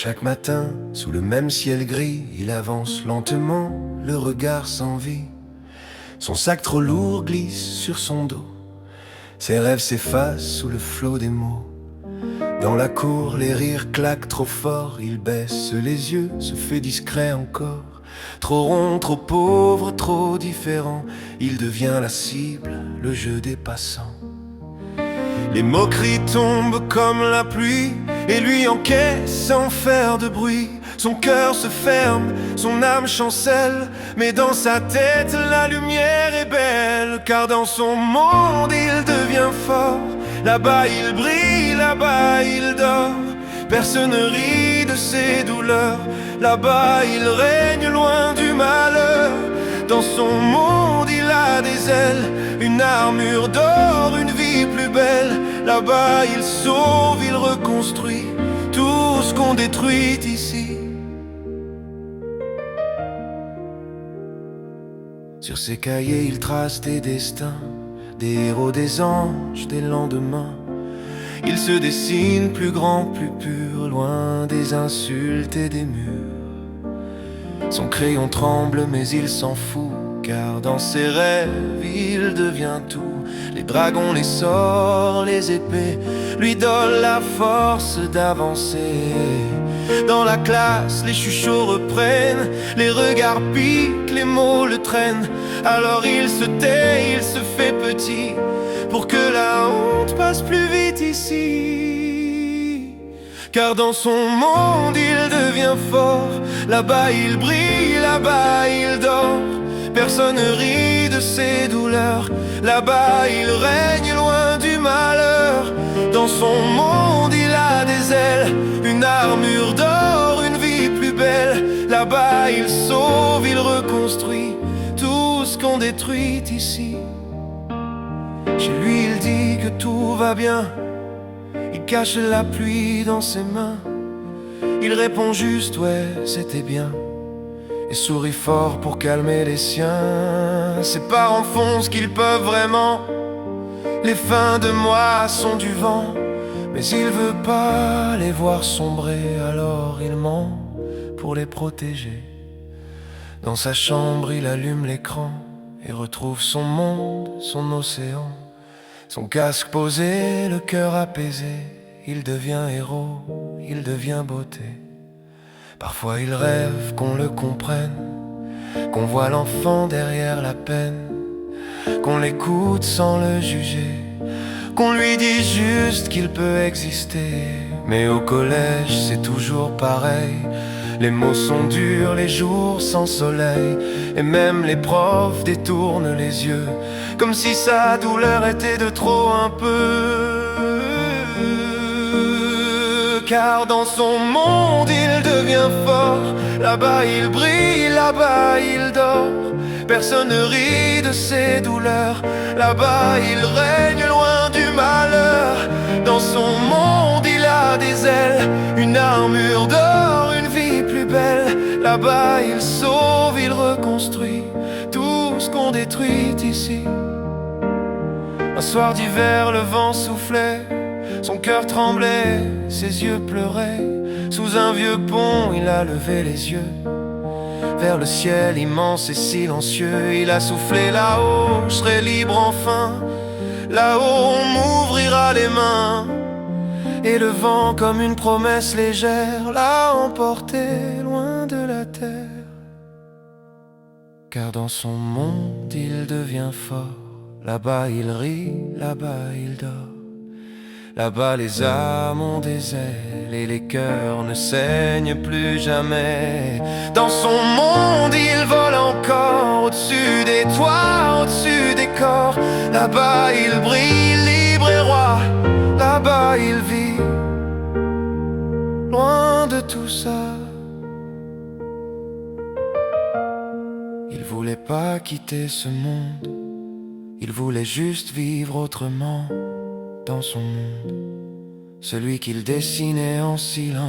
Chaque matin, sous le même ciel gris, il avance lentement, le regard sans vie. Son sac trop lourd glisse sur son dos. Ses rêves s'effacent sous le flot des mots. Dans la cour, les rires claquent trop fort. Il baisse les yeux, se fait discret encore. Trop rond, trop pauvre, trop différent. Il devient la cible, le jeu des passants. Les moqueries tombent comme la pluie, et lui encaisse sans faire de bruit. Son cœur se ferme, son âme chancelle, mais dans sa tête la lumière est belle. Car dans son monde il devient fort. Là-bas il brille, là-bas il dort. Personne ne rit de ses douleurs. Là-bas il règne loin du malheur. Dans son monde il a des ailes, une armure d'or, une vie plus belle. Là-bas il sauve, il reconstruit tout ce qu'on détruit ici. Sur ses cahiers il trace des destins, des héros, des anges, des lendemains. Il se dessine plus grand, plus pur, loin des insultes et des murs. Son crayon tremble mais il s'en fout, car dans ses rêves il devient tout. Les dragons, les sorts, les épées lui donnent la force d'avancer. Dans la classe, les chuchots reprennent, les regards piquent, les mots le traînent. Alors il se tait, il se fait petit, pour que la honte passe plus vite ici. Car dans son monde il devient fort. Là-bas il brille, là-bas il dort. Personne ne rit de ses douleurs. Là-bas il règne loin du malheur. Dans son monde il a des ailes, une armure d'or, une vie plus belle. Là-bas il sauve, il reconstruit tout ce qu'on détruit ici. Chez lui il dit que tout va bien. Il cache la pluie dans ses mains. Il répond juste ouais, c'était bien, et sourit fort pour calmer les siens. Ses parents font ce qu'ils peuvent vraiment. Les fins de mois sont du vent, mais il veut pas les voir sombrer. Alors il ment pour les protéger. Dans sa chambre il allume l'écran et retrouve son monde, son océan. Son casque posé, le cœur apaisé, il devient héros, il devient beauté. Parfois il rêve qu'on le comprenne, qu'on voit l'enfant derrière la peine, qu'on l'écoute sans le juger, qu'on lui dise juste qu'il peut exister. Mais au collège c'est toujours pareil. Les mots sont durs, les jours sans soleil, et même les profs détournent les yeux, comme si sa douleur était de trop un peu. Car dans son monde il devient fort. Là-bas il brille, là-bas il dort. Personne ne rit de ses douleurs. Là-bas il règne loin du malheur. Dans son monde il a des ailes, une armure d'or, une vie plus belle. Là-bas il sauve, il reconstruit tout ce qu'on détruit ici. Un soir d'hiver le vent soufflait, son cœur tremblait, ses yeux pleuraient. Sous un vieux pont il a levé les yeux vers le ciel immense et silencieux. Il a soufflé là-haut, je serai libre enfin. Là-haut on m'ouvrira les mains. Et le vent comme une promesse légère l'a emporté loin de la terre. Car dans son monde il devient fort. Là-bas il rit, là-bas il dort. Là-bas les âmes ont des ailes et les cœurs ne saignent plus jamais. Dans son monde il vole encore, au-dessus des toits, au-dessus des corps. Là-bas il brille, libre et roi. Là-bas il vit, loin de tout ça. Il voulait pas quitter ce monde, il voulait juste vivre autrement. Dans son monde, celui qu'il dessinait en silence.